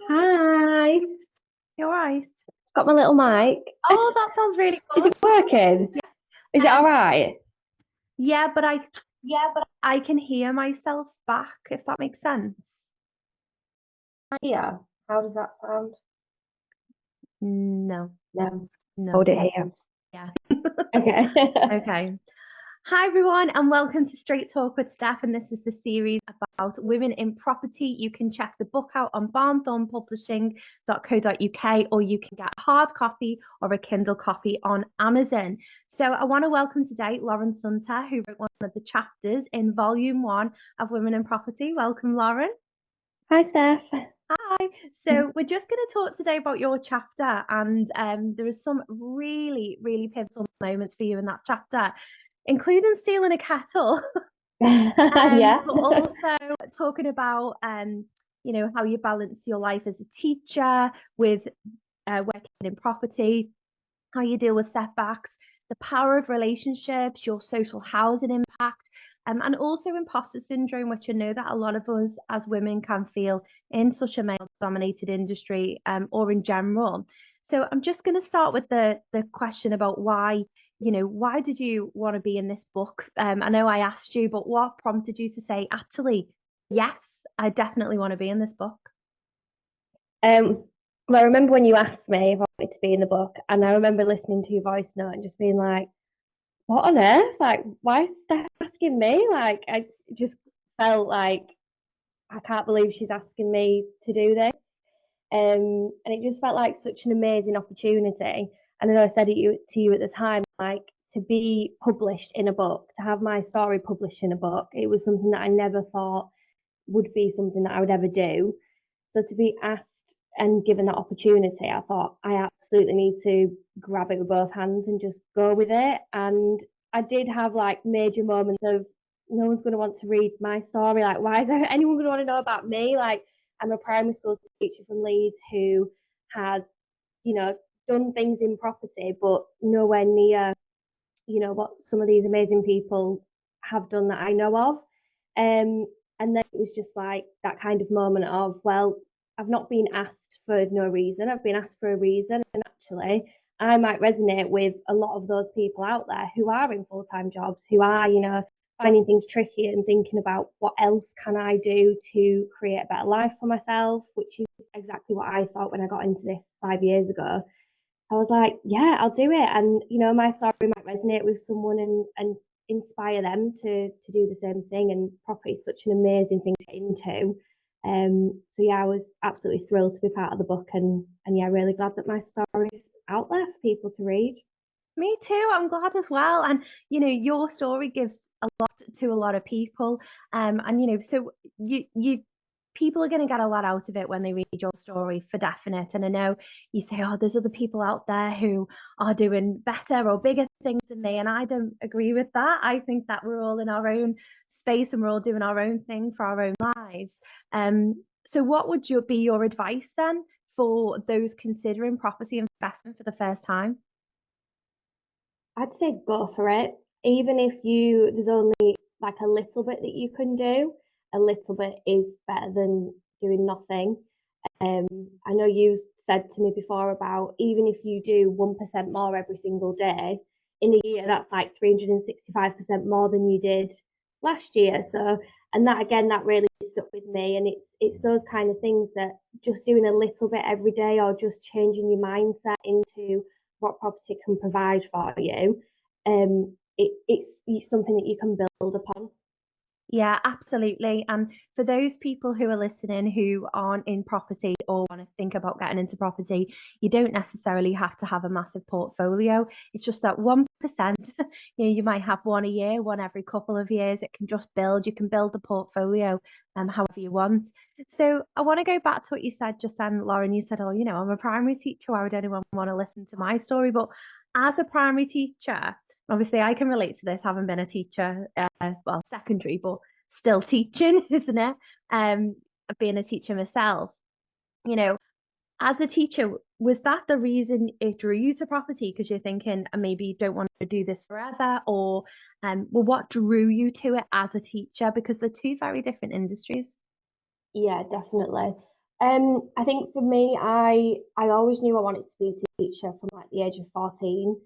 Hi, You're right. got my little mic. Oh, that sounds really Is good. it working? Yeah. Is it all Um, right? yeah, but I can hear myself back, if that makes sense. Yeah. How does that sound? No, No. no. Hold it here. Yeah. Okay. Okay. Hi, everyone, and welcome to Straight Talk with Steph. And this is the series about women in property. You can check the book out on barnthornpublishing.co.uk, or you can get a hard copy or a Kindle copy on Amazon. So I want to welcome today Lauren Sunter, who wrote one of the chapters in volume 1 of Women in Property. Welcome, Lauren. Hi, Steph. Hi. So we're just going to talk today about your chapter, and there are some really, really pivotal moments for you in that chapter, including stealing a kettle, Yeah. but also talking about how you balance your life as a teacher with working in property, how you deal with setbacks, the power of relationships, your social housing impact, and also imposter syndrome, which I know that a lot of us as women can feel in such a male-dominated industry, or in general. So I'm just going to start with the question about why did you want to be in this book? I know I asked you, but what prompted you to say, actually, yes, I definitely want to be in this book? Um, well, I remember when you asked me if I wanted to be in the book, and I remember listening to your voice note and just being like, what on earth? Like, why is Steph asking me? Like, I just felt like I can't believe she's asking me to do this. And it just felt like such an amazing opportunity. And I know I said it to you at the time, like to be published in a book, to have my story published in a book, it was something that I never thought would be something that I would ever do. So to be asked and given that opportunity, I thought I absolutely need to grab it with both hands and just go with it. And I did have like major moments of no one's going to want to read my story. Like, why is there anyone going to want to know about me? Like, I'm a primary school teacher from Leeds who has, you know, done things in property, but nowhere near, what some of these amazing people have done that I know of. And then it was just like that kind of moment of, well, I've not been asked for no reason. I've been asked for a reason. And actually, I might resonate with a lot of those people out there who are in full time jobs, who are, finding things tricky and thinking about what else can I do to create a better life for myself, which is exactly what I thought when I got into this 5 years ago. I was like, yeah, I'll do it. And, my story might resonate with someone and inspire them to do the same thing. And property is such an amazing thing to get into. So yeah, I was absolutely thrilled to be part of the book and yeah, really glad that my story's out there for people to read. Me too. I'm glad as well. And your story gives a lot to a lot of people. And so you people are going to get a lot out of it when they read your story for definite. And I know you say, oh, there's other people out there who are doing better or bigger things than me. And I don't agree with that. I think that we're all in our own space and we're all doing our own thing for our own lives. So what would be your advice then for those considering property investment for the first time? I'd say go for it. Even if there's only like a little bit that you can do, a little bit is better than doing nothing. I know you've said to me before about even if you do 1% more every single day, in a year, that's like 365% more than you did last year. So, and that again, that really stuck with me. And it's those kind of things that just doing a little bit every day or just changing your mindset into what property can provide for you, it's something that you can build upon. Yeah, absolutely. And for those people who are listening who aren't in property or want to think about getting into property, you don't necessarily have to have a massive portfolio. It's just that 1%, you might have one a year, one every couple of years. It can just build. You can build the portfolio however you want. So I want to go back to what you said just then, Lauren. You said, oh, I'm a primary teacher. Why would anyone want to listen to my story? But as a primary teacher, obviously I can relate to this having been a teacher, well, secondary, but still teaching, isn't it? Being a teacher myself, you know, as a teacher, was that the reason it drew you to property? Because you're thinking, maybe you don't want to do this forever, or well, what drew you to it as a teacher? Because they're two very different industries. Yeah, definitely. I think for me, I always knew I wanted to be a teacher from like the age of 14.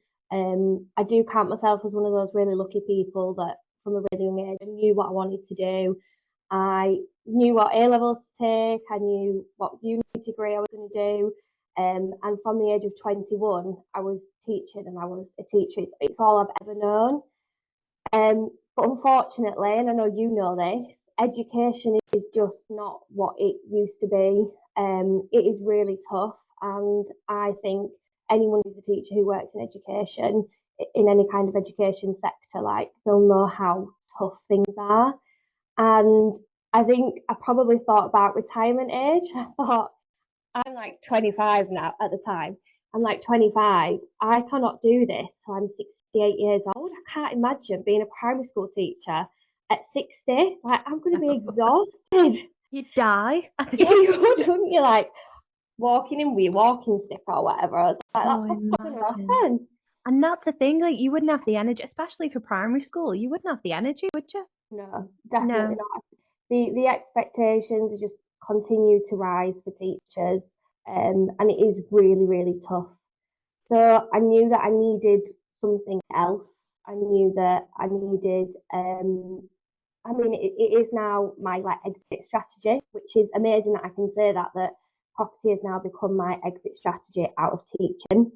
I do count myself as one of those really lucky people that from a really young age I knew what I wanted to do. I knew what A levels to take. I knew what uni degree I was going to do. And from the age of 21, I was teaching and I was a teacher. It's all I've ever known. But unfortunately, and I know you know this, education is just not what it used to be. It is really tough, and I think anyone who's a teacher who works in education, in any kind of education sector, like they'll know how tough things are. And I think I probably thought about retirement age. I thought, I'm like 25 now at the time. I'm like 25. I cannot do this till I'm 68 years old. I can't imagine being a primary school teacher at 60. Like, I'm going to be exhausted. You die. I Yeah, think. you would, wouldn't you? Like, walking in with your walking stick or whatever. I was like, Oh, that's not going to imagine. happen. And that's the thing, like you wouldn't have the energy, especially for primary school. You wouldn't have the energy, would you? No, definitely No. not. The expectations are just continue to rise for teachers, and it is really, really tough. So I knew that I needed something else. I knew that I needed, I mean, it is now my like exit strategy, which is amazing that I can say that property has now become my exit strategy out of teaching.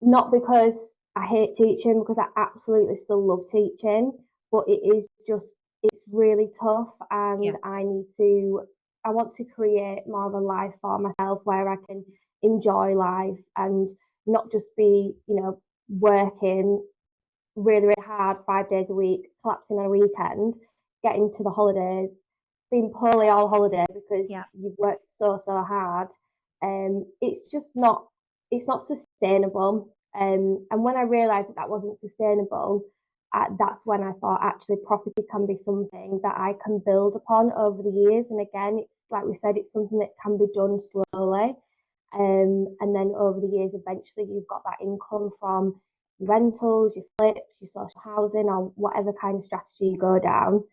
Not because I hate teaching, because I absolutely still love teaching, but it is just, it's really tough. And Yeah. I want to create more of a life for myself where I can enjoy life and not just be, working really, really hard 5 days a week, collapsing on a weekend, getting to the holidays, being poorly all holiday because Yeah. you've worked so, so hard. It's just not, it's not sustainable. And when I realised that that wasn't sustainable, that's when I thought actually property can be something that I can build upon over the years. And again, it's like we said, it's something that can be done slowly. And then over the years, eventually you've got that income from rentals, your flips, your social housing, or whatever kind of strategy you go down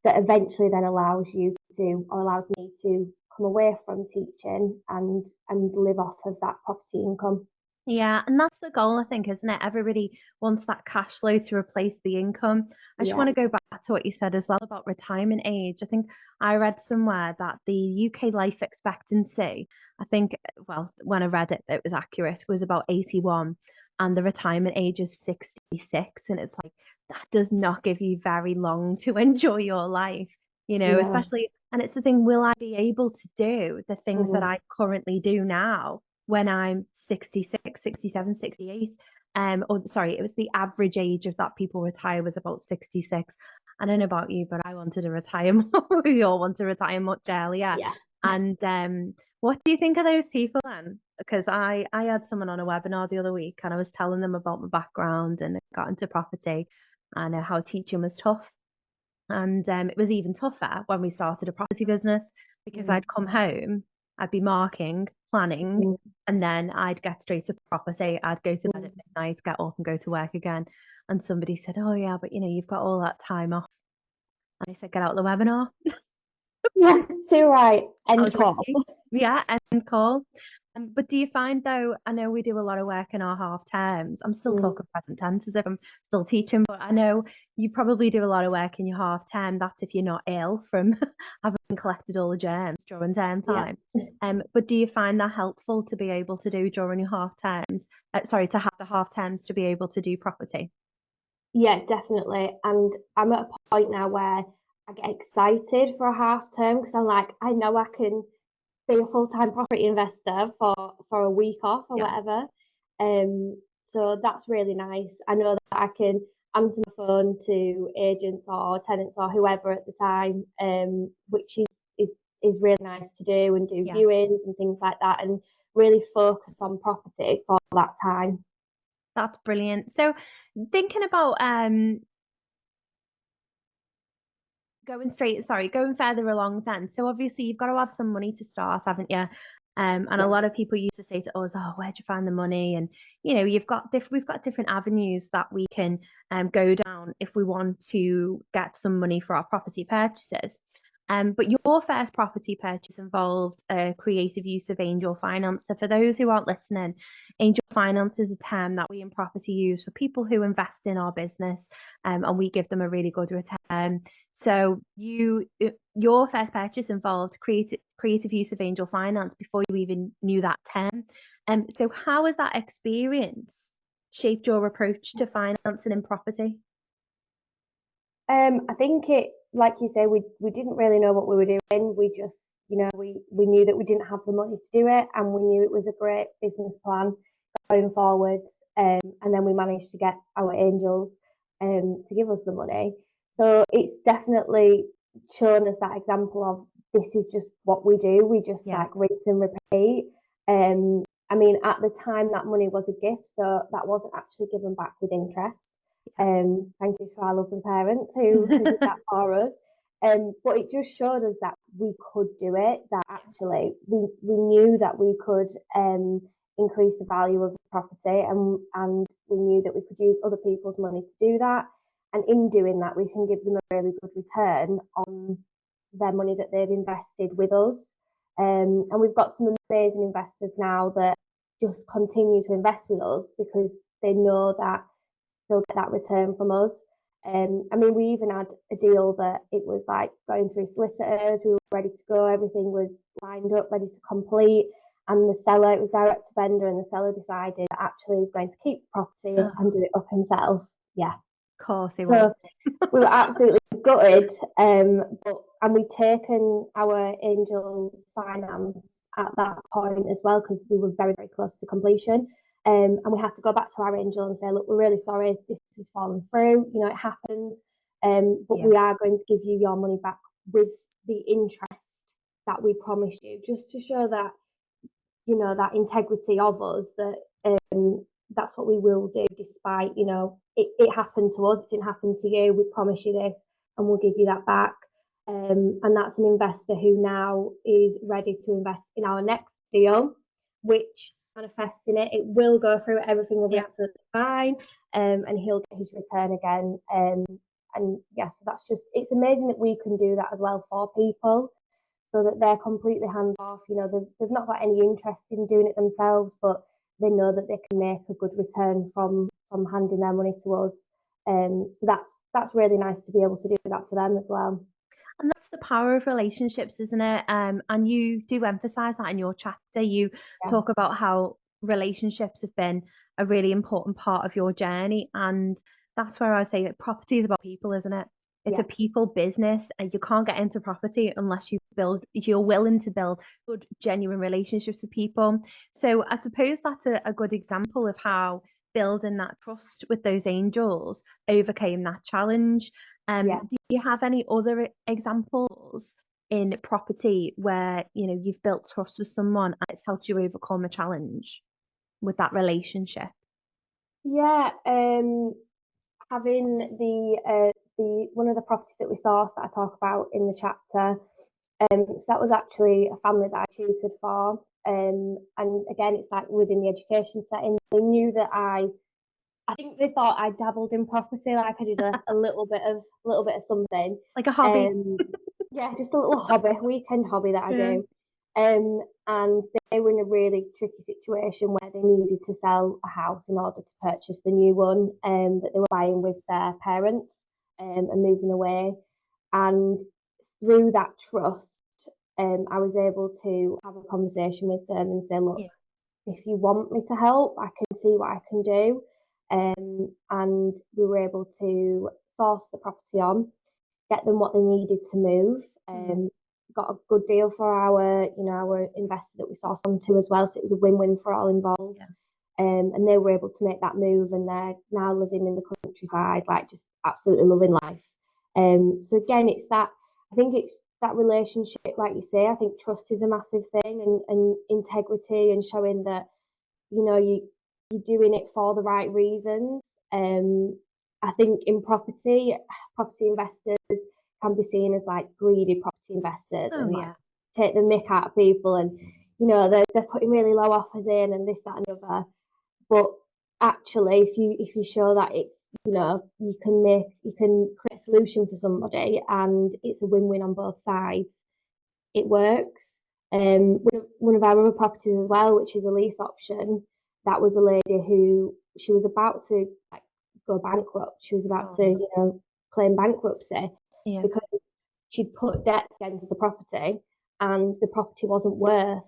that eventually then allows you to, or allows me to come away from teaching and live off of that property income. Yeah, and that's the goal, I think, isn't it? Everybody wants that cash flow to replace the income. I just Yeah, want to go back to what you said as well about retirement age. I think I read somewhere that the UK life expectancy, I think, well, when I read it, it was accurate, was about 81, and the retirement age is 66. And it's like, that does not give you very long to enjoy your life, no. especially, and it's the thing, will I be able to do the things that Mm-hmm. I currently do now when I'm 66, 67, 68? Or sorry, it was the average age of that people retire was about 66. I don't know about you, but I wanted to retire more. We all want to retire much earlier. Yeah. And what do you think of those people then? Because I had someone on a webinar the other week and I was telling them about my background and got into property and how teaching was tough. And it was even tougher when we started a property business because Mm-hmm. I'd come home, I'd be marking, planning, and then I'd get straight to property. I'd go to bed at midnight, get up and go to work again. And somebody said, "Oh yeah, but you've got all that time off." And I said, "Get out the webinar." Yeah, too right. That End was call. risky. Yeah, end call. But do you find though, I know we do a lot of work in our half terms. I'm still Mm, talking present tense as if I'm still teaching, but I know you probably do a lot of work in your half term. That's if you're not ill from having collected all the germs during term yeah. time. But do you find that helpful to be able to do during your half terms? Sorry, to have the half terms to be able to do property. Yeah, definitely. And I'm at a point now where I get excited for a half term because I'm like, I know I can be a full-time property investor for a week off or Yeah. whatever. So that's really nice. I know that I can answer my phone to agents or tenants or whoever at the time, which is is really nice to do and do Yeah. viewings and things like that and really focus on property for that time. That's brilliant. So thinking about going further along then. So obviously you've got to have some money to start, haven't you? And a Yeah, lot of people used to say to us, "Oh, where'd you find the money?" And we've got different avenues that we can go down if we want to get some money for our property purchases. But your first property purchase involved a creative use of angel finance. So, for those who aren't listening, angel finance is a term that we in property use for people who invest in our business, and we give them a really good return. So, your first purchase involved creative use of angel finance before you even knew that term. So, how has that experience shaped your approach to financing in property? I think it, like you say, we didn't really know what we were doing. We just, we knew that we didn't have the money to do it, and we knew it was a great business plan going forwards. And then we managed to get our angels to give us the money. So it's definitely shown us that example of this is just what we do. We just like rinse and repeat. I mean, at the time, that money was a gift, so that wasn't actually given back with interest. Thank you to our lovely parents who did that for us. But it just showed us that we could do it, that actually we knew that we could increase the value of the property, and we knew that we could use other people's money to do that. And in doing that, we can give them a really good return on their money that they've invested with us. And we've got some amazing investors now that just continue to invest with us because they know that they'll get that return from us. I mean, we even had a deal that it was like going through solicitors, we were ready to go, everything was lined up, ready to complete. And the seller, it was direct to vendor, and the seller decided that actually he was going to keep the property and do it up himself. Yeah. Of course he So was. we were absolutely gutted. And we'd taken our angel finance at that point as well because we were very, very close to completion. And we had to go back to our angel and say, look, we're really sorry, this has fallen through. You know, it happens. But we are going to give you your money back with the interest that we promised you, just to show that, that integrity of us, that that's what we will do, despite, it happened to us, it didn't happen to you, we promise you this, and we'll give you that back. And that's an investor who now is ready to invest in our next deal, which manifesting it will go through, everything will be absolutely fine, and he'll get his return again. And yeah, so that's just, it's amazing that we can do that as well for people, so that they're completely hands off. They've not got any interest in doing it themselves, but they know that they can make a good return from handing their money to us. So that's really nice to be able to do that for them as well. And that's the power of relationships, isn't it? And you do emphasize that in your chapter. You talk about how relationships have been a really important part of your journey. And that's where I say that property is about people, isn't it? It's a people business, and you can't get into property unless you're willing to build good, genuine relationships with people. So I suppose that's a good example of how building that trust with those angels overcame that challenge. Do you have any other examples in property where you've built trust with someone and it's helped you overcome a challenge with that relationship? Yeah, having the one of the properties that we sourced that I talk about in the chapter. So that was actually a family that I tutored for. And again, it's like within the education setting. They knew that I think they thought I dabbled in property, like I did a little bit of something. Like a hobby. Yeah, just a little hobby, weekend hobby that I do. And they were in a really tricky situation where they needed to sell a house in order to purchase the new one that they were buying with their parents and moving away. And through that trust, I was able to have a conversation with them and say, look, if you want me to help, I can see what I can do. And we were able to source the property on, get them what they needed to move. Got a good deal for our investor that we sourced onto as well. So it was a win-win for all involved. And they were able to make that move, and they're now living in the countryside, like just absolutely loving life. So again, it's that, I think it's that relationship, like you say. I think trust is a massive thing, and integrity, and showing that you're doing it for the right reasons. I think in property investors can be seen as like greedy property investors like take the mick out of people, and they're putting really low offers in and this, that, and the other. But actually, if you show that it's you can create a solution for somebody and it's a win-win on both sides, it works. One of our other properties as well, which is a lease option, that was a lady who she was about to like go bankrupt. She was about to, claim bankruptcy Yeah. because she'd put debts against the property and the property wasn't worth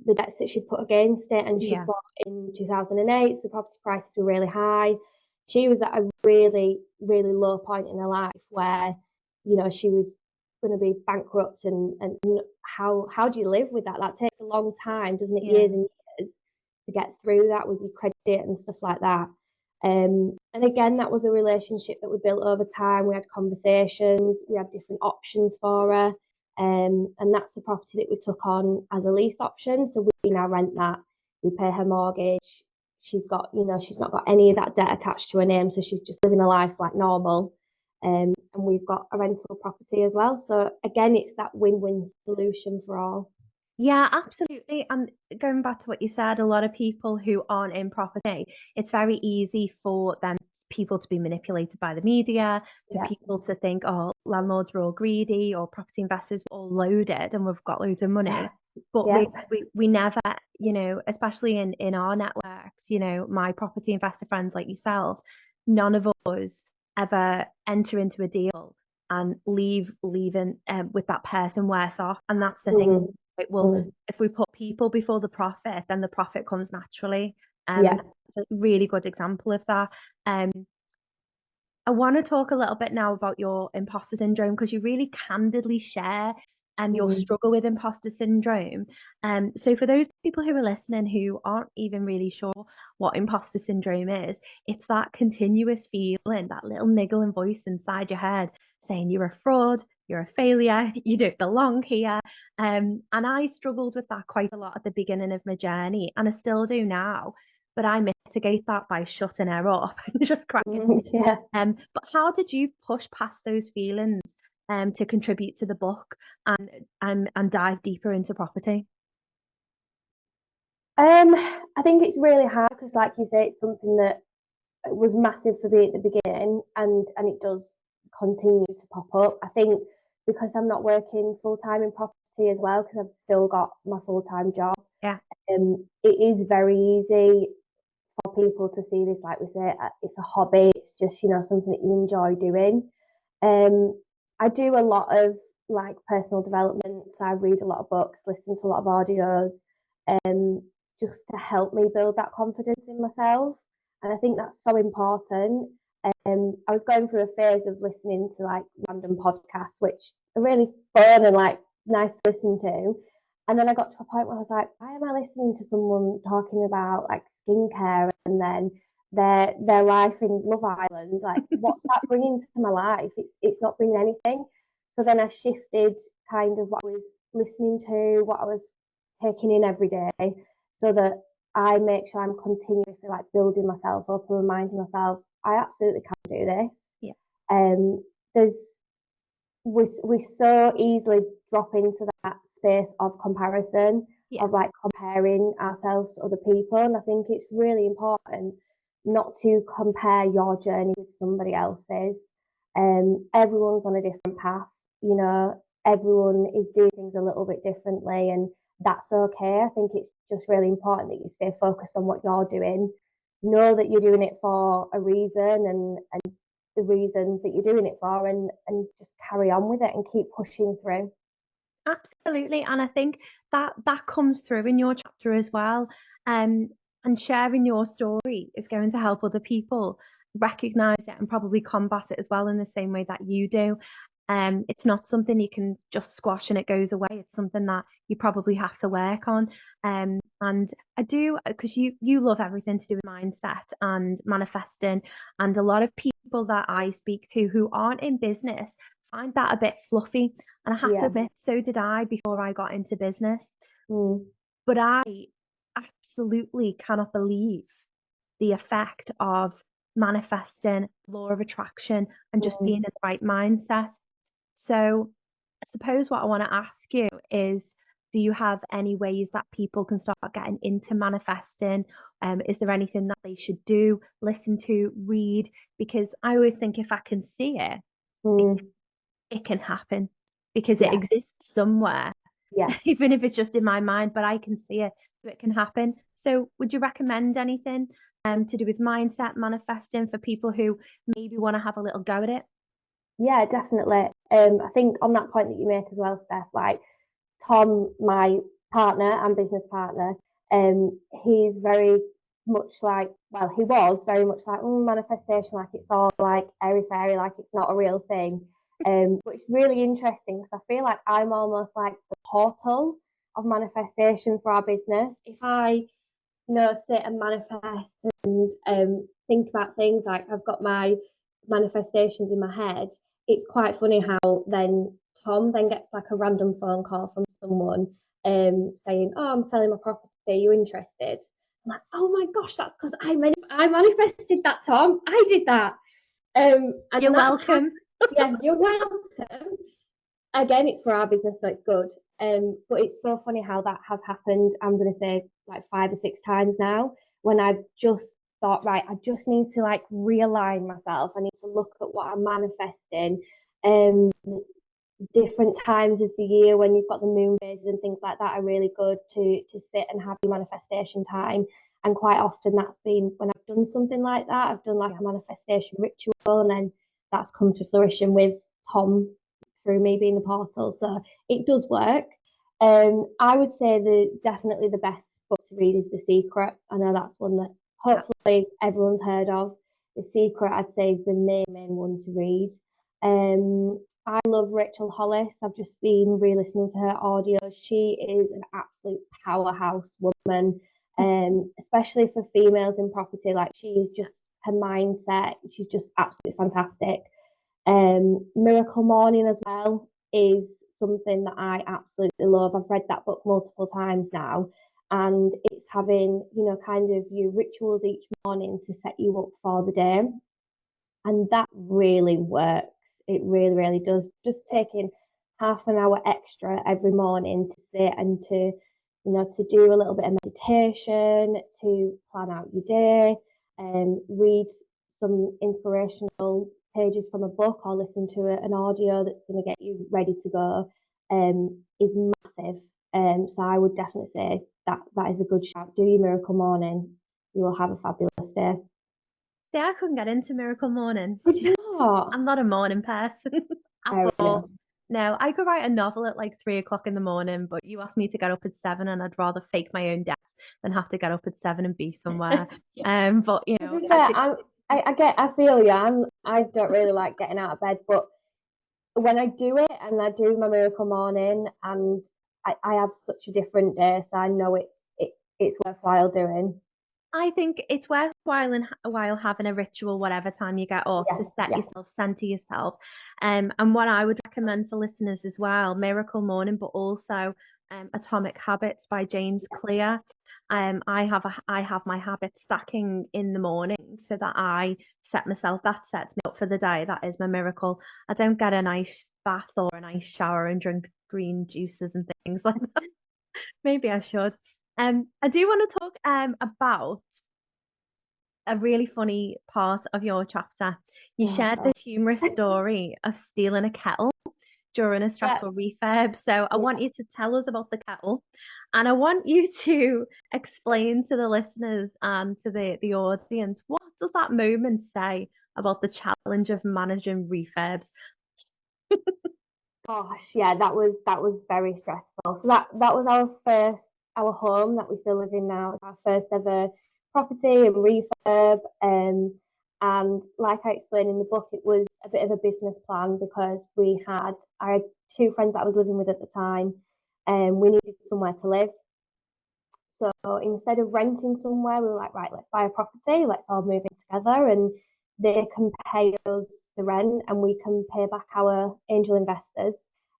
the debts that she'd put against it. And she Yeah. bought in 2008, so the property prices were really high. She was at a really, really low point in her life where, she was going to be bankrupt and how do you live with that? That takes a long time, doesn't it? Yeah. Years and years to get through that with your credit and stuff like that. And again, that was a relationship that we built over time. We had conversations, we had different options for her. And that's the property that we took on as a lease option. So we now rent that. We pay her mortgage. She's got, she's not got any of that debt attached to her name. So she's just living a life like normal. And we've got a rental property as well. So again, it's that win-win solution for all. Yeah, absolutely. And going back to what you said, a lot of people who aren't in property, it's very easy for people to be manipulated by the media, for Yeah. people to think, oh, landlords are all greedy or property investors are all loaded and we've got loads of money. But Yeah. we never, especially in our networks, my property investor friends like yourself, none of us ever enter into a deal and leaving with that person worse off. And that's the thing. Right, well, if we put people before the profit, then the profit comes naturally. Yeah. And it's a really good example of that. I want to talk a little bit now about your imposter syndrome because you really candidly share your struggle with imposter syndrome. So for those people who are listening who aren't even really sure what imposter syndrome is, it's that continuous feeling, that little niggling voice inside your head saying you're a fraud, you're a failure, you don't belong here. And I struggled with that quite a lot at the beginning of my journey, and I still do now. But I mitigate that by shutting her up and just cracking. Yeah. But how did you push past those feelings to contribute to the book and dive deeper into property? I think it's really hard because, like you say, it's something that was massive for me at the beginning, and it does continue to pop up. I think because I'm not working full time in property as well, because I've still got my full time job. Yeah. It is very easy for people to see this, like we say, it's a hobby. It's just something that you enjoy doing. I do a lot of like personal development. So I read a lot of books, listen to a lot of audios, just to help me build that confidence in myself. And I think that's so important. I was going through a phase of listening to like random podcasts, which are really fun and like nice to listen to. And then I got to a point where I was like, why am I listening to someone talking about like skincare and then their life in Love Island? Like, what's that bringing to my life? It's not bringing anything. So then I shifted kind of what I was listening to, what I was taking in every day, so that I make sure I'm continuously like building myself up and reminding myself I absolutely can do this. Yeah. There's we so easily drop into that space of comparison, Yeah. of like comparing ourselves to other people. And I think it's really important not to compare your journey with somebody else's. Everyone's on a different path, everyone is doing things a little bit differently, and that's okay. I think it's just really important that you stay focused on what you're doing. Know that you're doing it for a reason, and the reason that you're doing it for, and just carry on with it and keep pushing through. Absolutely. And I think that comes through in your chapter as well. And sharing your story is going to help other people recognize it and probably combat it as well in the same way that you do. It's not something you can just squash and it goes away. It's something that you probably have to work on. And I do, because you love everything to do with mindset and manifesting. And a lot of people that I speak to who aren't in business find that a bit fluffy. And I have to admit, so did I before I got into business. But I absolutely cannot believe the effect of manifesting, law of attraction, and just being in the right mindset. So I suppose what I want to ask you is, do you have any ways that people can start getting into manifesting? Is there anything that they should do, listen to, read? Because I always think if I can see it, Mm, it can happen because it yeah, exists somewhere, yeah. even if it's just in my mind, but I can see it, so it can happen. So, would you recommend anything to do with mindset manifesting for people who maybe want to have a little go at it? Yeah, definitely. I think on that point that you make as well, Steph, like Tom, my partner and business partner, he's very much like, well, he was very much like manifestation, like it's all like airy fairy, like it's not a real thing. But it's really interesting because I feel like I'm almost like the portal of manifestation for our business. If I sit and manifest and think about things like I've got my manifestations in my head, it's quite funny how then Tom then gets like a random phone call from someone saying, "Oh, I'm selling my property. Are you interested?" I'm like, "Oh my gosh, that's because I manifested that, Tom. I did that." You're And that's how, welcome. yeah, you're welcome. Again, it's for our business, so it's good. But it's so funny how that has happened. I'm going to say like 5 or 6 times now when I've just thought, right, I just need to like realign myself. I need to look at what I'm manifesting. Um, Different times of the year when you've got the moon phases and things like that are really good to sit and have your manifestation time. And quite often that's been when I've done something like that. I've done like Yeah. a manifestation ritual, and then that's come to fruition with Tom through me being the portal. So it does work. I would say definitely the best book to read is The Secret. I know that's one that Yeah. hopefully everyone's heard of. The Secret, I'd say, is the main one to read. I love Rachel Hollis. I've just been re-listening to her audio. She is an absolute powerhouse woman, especially for females in property. Like she is just her mindset. She's just absolutely fantastic. Miracle Morning as well is something that I absolutely love. I've read that book multiple times now, and it's having kind of your rituals each morning to set you up for the day, and that really works. It really, really does. Just taking half an hour extra every morning to sit and to do a little bit of meditation, to plan out your day, and read some inspirational pages from a book or listen to an audio that's going to get you ready to go, is massive. So I would definitely say that is a good shout. Do your miracle morning. You will have a fabulous day. See, I couldn't get into Miracle Morning. Would you not? I'm not a morning person at Fair enough. all. No, I could write a novel at like 3 o'clock in the morning, but you asked me to get up at 7, and I'd rather fake my own death than have to get up at 7 and be somewhere. But To be fair, I feel you. I don't really like getting out of bed, but when I do it and I do my miracle morning, and I have such a different day, so I know it's worthwhile doing. I think it's worthwhile in while having a ritual, whatever time you get up, Yeah, to set yeah, yourself, center yourself. And what I would recommend for listeners as well, Miracle Morning, but also Atomic Habits by James Clear. I have my habit stacking in the morning so that I set myself, that sets me up for the day. That is my miracle. I don't get a nice bath or a nice shower and drink green juices and things like that. Maybe I should. I do want to talk about a really funny part of your chapter. You oh shared god, this humorous story of stealing a kettle during a yeah, stressful refurb. So I want yeah. you to tell us about the kettle, and I want you to explain to the listeners and to the audience, what does that moment say about the challenge of managing refurbs? Gosh, yeah, that was very stressful. So that was our home that we still live in now. It's our first ever property and refurb. And like I explained in the book, it was a bit of a business plan because I had two friends that I was living with at the time, and we needed somewhere to live. So instead of renting somewhere, we were like, right, let's buy a property, let's all move in together, and they can pay us the rent and we can pay back our angel investors.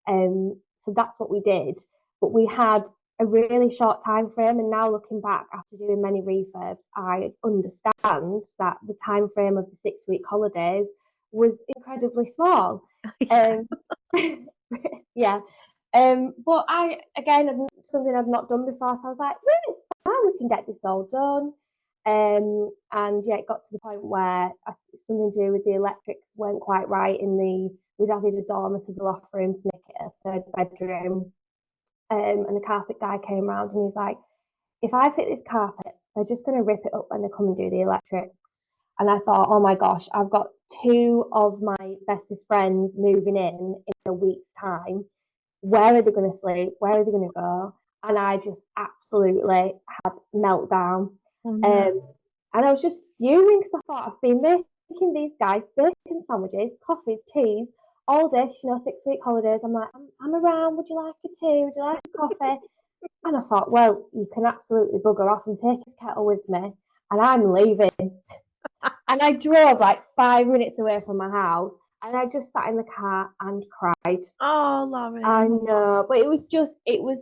So that's what we did. But we had a really short time frame, and now looking back after doing many refurbs, I understand that the time frame of the 6 week holidays was incredibly small. Yeah. Um, yeah, but I again something I've not done before, so I was like, well, it's fine, we can get this all done. And yeah, it got to the point where something to do with the electrics weren't quite right we'd added a dormer to the loft room to make it a third bedroom. And the carpet guy came around and he's like, if I fit this carpet, they're just going to rip it up when they come and do the electrics. And I thought, oh my gosh, I've got two of my bestest friends moving in a week's time. Where are they going to sleep? Where are they going to go? And I just absolutely had meltdown. Oh, no. And I was just fuming because I thought I've been making these guys bacon sandwiches, coffees, teas, all dish, 6-week holidays. I'm like, I'm around. Would you like a tea? Would you like a coffee? And I thought, well, you can absolutely bugger off and take his kettle with me, and I'm leaving. And I drove like 5 minutes away from my house, and I just sat in the car and cried. Oh, Lauren. I know, but it was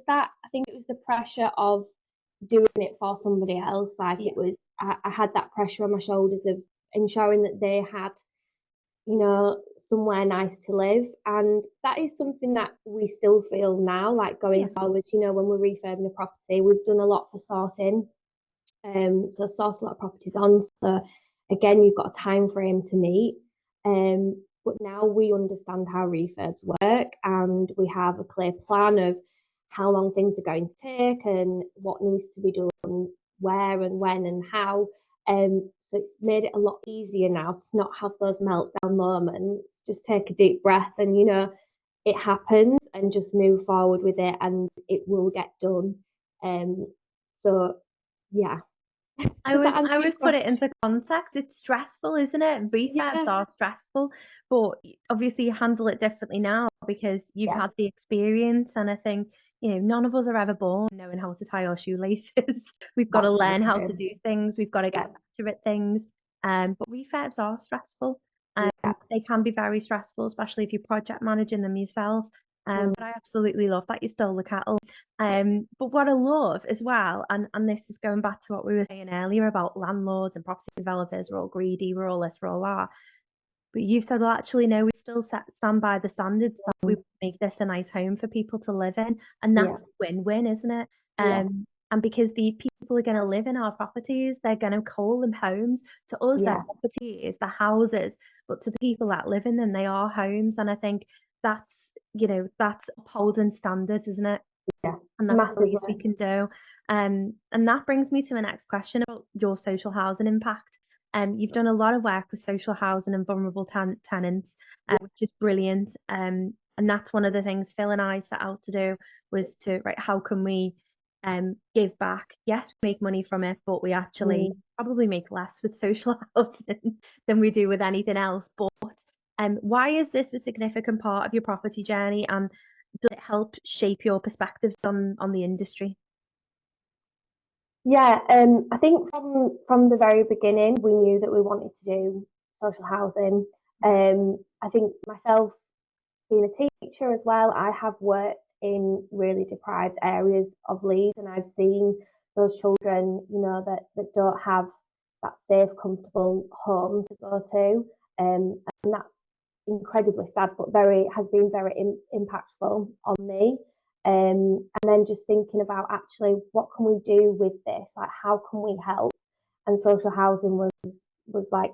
that, I think it was the pressure of doing it for somebody else. Like Yeah. it was, I had that pressure on my shoulders of ensuring that they had, somewhere nice to live. And that is something that we still feel now, like Yeah. going forwards, when we're refurbing a property, we've done a lot for sourcing. So source a lot of properties on. So again, you've got a time frame to meet. But now we understand how refurbs work and we have a clear plan of how long things are going to take and what needs to be done, where and when and how. So it's made it a lot easier now to not have those meltdown moments. Just take a deep breath and it happens and just move forward with it and it will get done. So yeah. Does that answer I your would put it question? into context. It's stressful, isn't it? Refurbs Yeah, are stressful, but obviously you handle it differently now because you've yeah, had the experience. And I think, none of us are ever born knowing how to tie our shoelaces. We've got to that's so learn how to true. do things. We've got to Yeah, get better at things. But refurbs are stressful. yeah. They can be very stressful, especially if you're project managing them yourself. Mm, But I absolutely love that you stole the kettle. But what I love as well, and this is going back to what we were saying earlier about landlords and property developers, we're all greedy, we're all this, we're all that. But you've said, well, actually, no, we still stand by the standards that we mm, make this a nice home for people to live in. And yeah, that's a win-win, isn't it? yeah, And because the people are going to live in our properties, they're going to call them homes. To us, they're yeah, properties, they're houses. But to the people that live in them, they are homes. And I think that's upholding standards, isn't it? yeah. And that's the least we Massively. can do. And that brings me to my next question about your social housing impact. You've done a lot of work with social housing and vulnerable tenants, which is brilliant. And that's one of the things Phil and I set out to do was to, right, how can we give back? Yes, we make money from it, but we actually Mm. probably make less with social housing than we do with anything else. But why is this a significant part of your property journey? And does it help shape your perspectives on the industry? Yeah, I think from the very beginning, we knew that we wanted to do social housing. I think myself being a teacher as well, I have worked in really deprived areas of Leeds, and I've seen those children, that don't have that safe, comfortable home to go to, and that's incredibly sad, but very has been very impactful on me. And then just thinking about actually what can we do with this? Like, how can we help? And social housing was like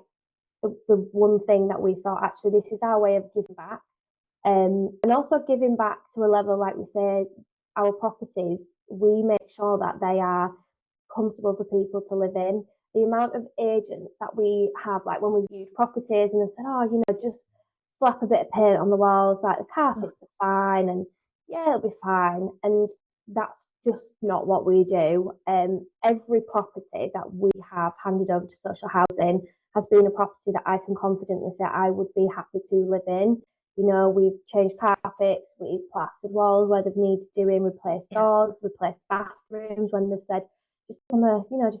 the one thing that we thought actually this is our way of giving back, and also giving back to a level, like we say, our properties, we make sure that they are comfortable for people to live in. The amount of agents that we have, like when we viewed properties and they said, oh, just slap a bit of paint on the walls, like the Oh, carpets are fine, and yeah, it'll be fine. And that's just not what we do. Every property that we have handed over to social housing has been a property that I can confidently say I would be happy to live in. We've changed carpets, we've plastered walls where they've needed doing, replaced yeah, doors, replaced bathrooms when they've said, just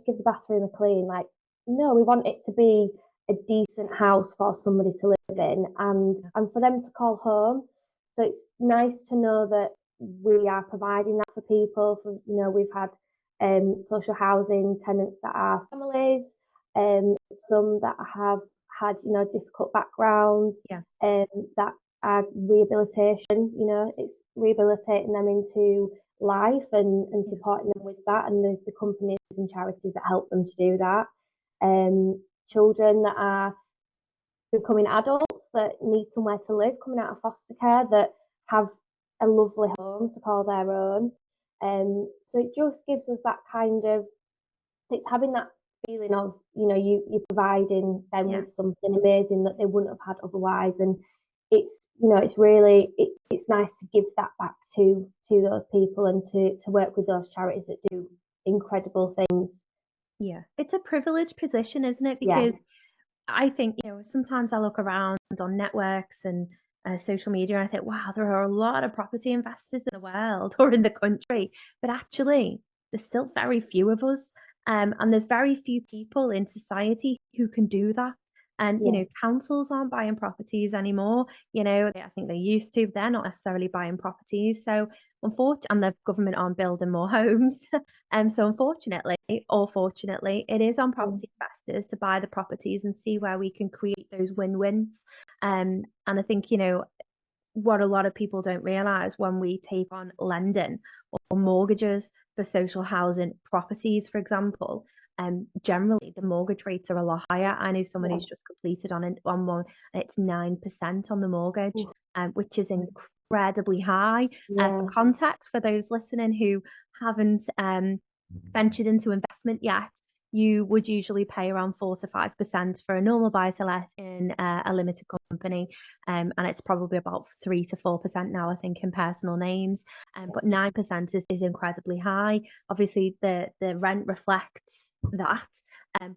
give the bathroom a clean. Like, no, we want it to be a decent house for somebody to live in and for them to call home. So it's nice to know that we are providing that for people. We've had social housing tenants that are families, some that have had difficult backgrounds, yeah, that are rehabilitation. It's rehabilitating them into life and supporting them with that, and the companies and charities that help them to do that. Children that are becoming adults that need somewhere to live, coming out of foster care, that have a lovely home to call their own. So it just gives us that kind of, it's having that feeling of, you're providing them with something amazing that they wouldn't have had otherwise. And it's, it's really, it's nice to give that back to those people, and to work with those charities that do incredible things. Yeah, it's a privileged position, isn't it? Yeah. Because I think, sometimes I look around on networks and social media and I think, wow, there are a lot of property investors in the world or in the country, but actually, there's still very few of us. And there's very few people in society who can do that. And, councils aren't buying properties anymore. I think they used to, they're not necessarily buying properties. So, unfortunately, and the government aren't building more homes. So unfortunately, or fortunately, it is on property investors to buy the properties and see where we can create those win-wins. And I think, what a lot of people don't realise, when we take on lending or mortgages for social housing properties, for example, generally the mortgage rates are a lot higher. I know someone who's just completed on one, and it's 9% on the mortgage, which is incredibly high. For context, for those listening who haven't ventured into investment yet, you would usually pay around 4 to 5% for a normal buy to let in a limited company, and it's probably about 3 to 4% now, I think, in personal names. But 9% is incredibly high. Obviously, the rent reflects that,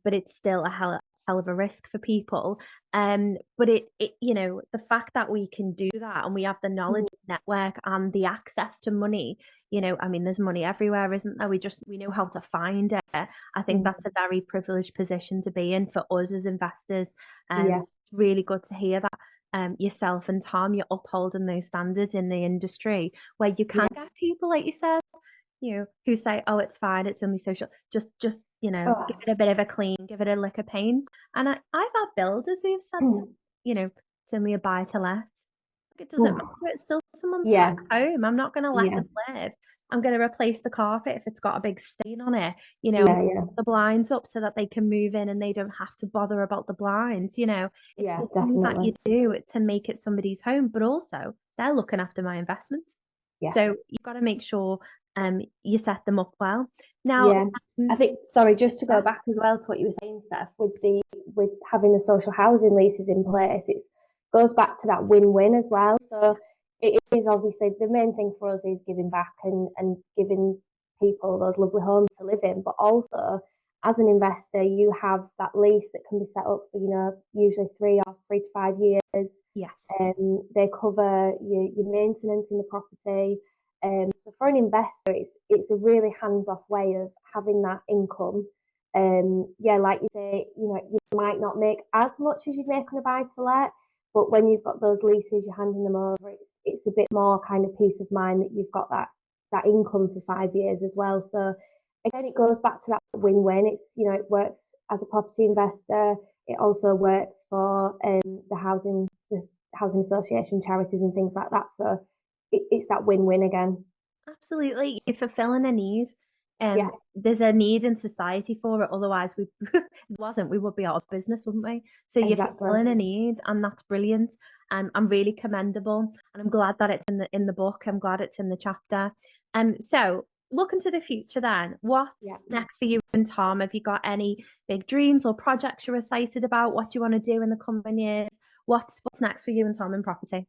but it's still a hell of a risk for people. But it the fact that we can do that, and we have the knowledge network and the access to money. I mean, there's money everywhere, isn't there? We know how to find it. I think that's a very privileged position to be in for us as investors. So it's really good to hear that yourself and Tom, you're upholding those standards in the industry, where you can get people, like you said, who say, oh, it's fine, it's only social, just give it a bit of a clean, give it a lick of paint. And I've had builders who've said, it's only a buy to let. It doesn't matter. It's still someone's home. I'm not going to let them live. I'm going to replace the carpet if it's got a big stain on it. Put the blinds up so that they can move in and they don't have to bother about the blinds. It's the things that you do to make it somebody's home, but also they're looking after my investments. So you've got to make sure you set them up well. Now, I think, sorry, just to go back as well to what you were saying, Steph, with having the social housing leases in place, it goes back to that win-win as well. So it is obviously the main thing for us is giving back and giving people those lovely homes to live in, but also as an investor, you have that lease that can be set up for, usually 3 to 5 years. Yes. They cover your maintenance in the property. So for an investor, it's a really hands-off way of having that income. Like you say, you might not make as much as you'd make on a buy-to-let, but when you've got those leases, you're handing them over. It's a bit more kind of peace of mind that you've got that income for 5 years as well. So again, it goes back to that win-win. It's it works as a property investor. It also works for the housing association, charities, and things like that. So it's that win-win again. Absolutely. You're fulfilling a need. There's a need in society for it. Otherwise, we would be out of business, wouldn't we? So you're fulfilling a need, and that's brilliant. I'm really commendable, and I'm glad that it's in the book. I'm glad it's in the chapter. So looking to the future then, what's next for you and Tom? Have you got any big dreams or projects you're excited about? What do you want to do in the coming years? What's next for you and Tom in property?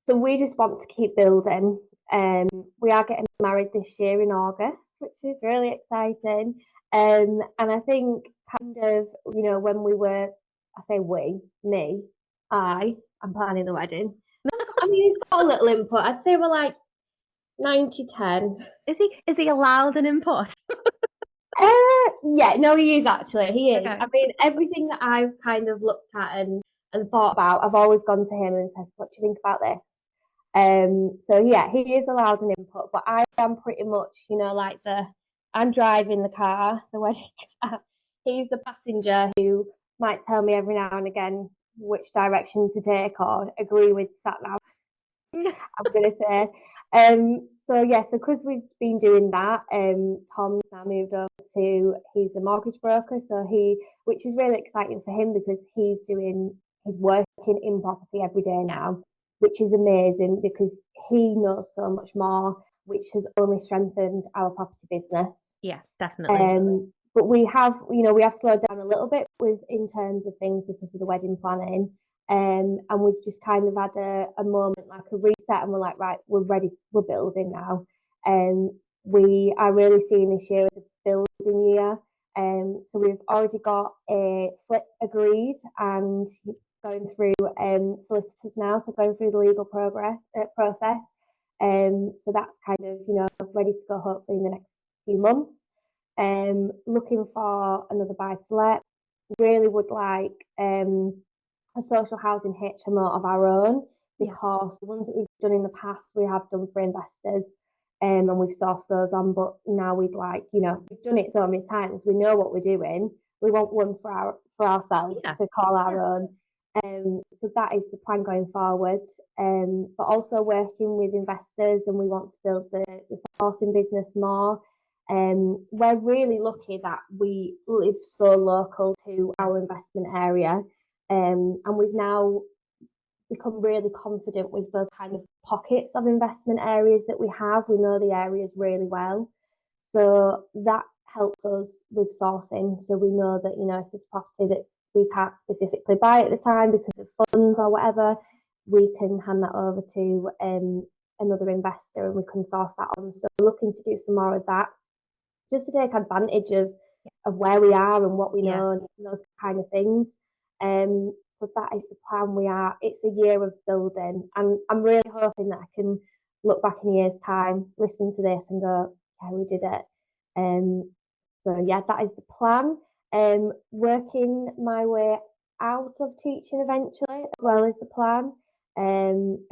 So we just want to keep building. We are getting married this year in August, which is really exciting. And I think kind of, when we were, I say we, me, I'm planning the wedding. I mean, he's got a little input. I'd say we're like 90-10. Is he allowed an input? No, he is actually. He is. Okay. I mean, everything that I've kind of looked at and thought about, I've always gone to him and said, "What do you think about this?" So yeah, he is allowed an input, but I am pretty much, like I'm driving the car, the wedding car. He's the passenger who might tell me every now and again which direction to take or agree with sat nav. I'm gonna say. So yeah, so because we've been doing that, Tom's now moved over to he's a mortgage broker, so which is really exciting for him because he's working in property every day now, which is amazing because he knows so much more, which has only strengthened our property business. Yes, definitely. But we have slowed down a little bit with in terms of things because of the wedding planning. And we've just kind of had a moment like a reset, and we're like, right, we're ready, we're building now. We are really seeing this year as a building year. So we've already got a flip agreed and going through solicitors now, so going through the legal process. So that's kind of ready to go hopefully in the next few months. Looking for another buy to let. Really would like a social housing HMO of our own because the ones that we've done in the past we have done for investors, and we've sourced those on. But now we'd like, we've done it so many times, we know what we're doing. We want one for ourselves to call our own. So that is the plan going forward. But also working with investors, and we want to build the sourcing business more. We're really lucky that we live so local to our investment area, and we've now become really confident with those kind of pockets of investment areas that we have. We know the areas really well, so that helps us with sourcing. So we know that if there's property that we can't specifically buy at the time because of funds or whatever, we can hand that over to another investor and we can source that on. So we're looking to do some more of that, just to take advantage of where we are and what we know and those kind of things. So that is the plan. It's a year of building, and I'm really hoping that I can look back in a year's time, listen to this and go, yeah, we did it. So yeah, that is the plan. Working my way out of teaching eventually as well as the plan.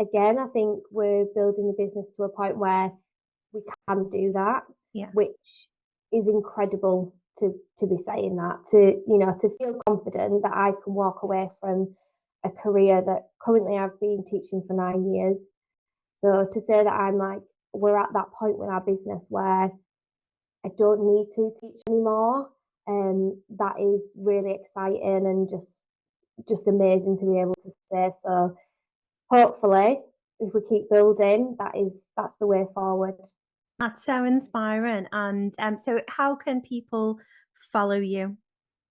Again, I think we're building the business to a point where we can do that, which is incredible to be saying that, to feel confident that I can walk away from a career that currently I've been teaching for 9 years. So to say that we're at that point with our business where I don't need to teach anymore, that is really exciting and just amazing to be able to say. So hopefully, if we keep building, that's the way forward. That's so inspiring. And so how can people follow you?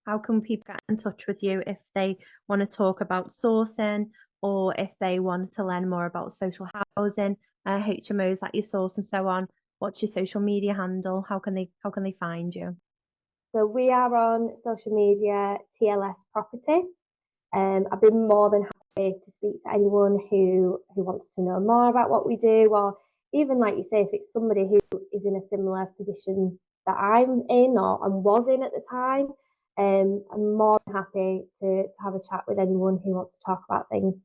How can people get in touch with you if they want to talk about sourcing, or if they want to learn more about social housing, HMOs that you source and so on? What's your social media handle? How can they find you? So we are on social media, TLS Property. I've been more than happy to speak to anyone who wants to know more about what we do, or even like you say, if it's somebody who is in a similar position that I'm in or and was in at the time. I'm more than happy to have a chat with anyone who wants to talk about things.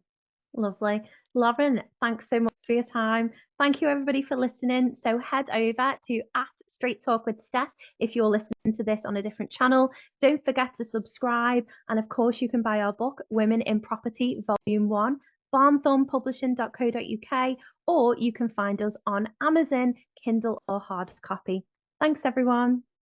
Lovely. Lauren, thanks so much for your time. Thank you everybody for listening. So head over to @Straight Talk with Steph if you're listening to this on a different channel. Don't forget to subscribe. And of course, you can buy our book, Women in Property, Volume 1, barnthornpublishing.co.uk, or you can find us on Amazon, Kindle or hard copy. Thanks everyone.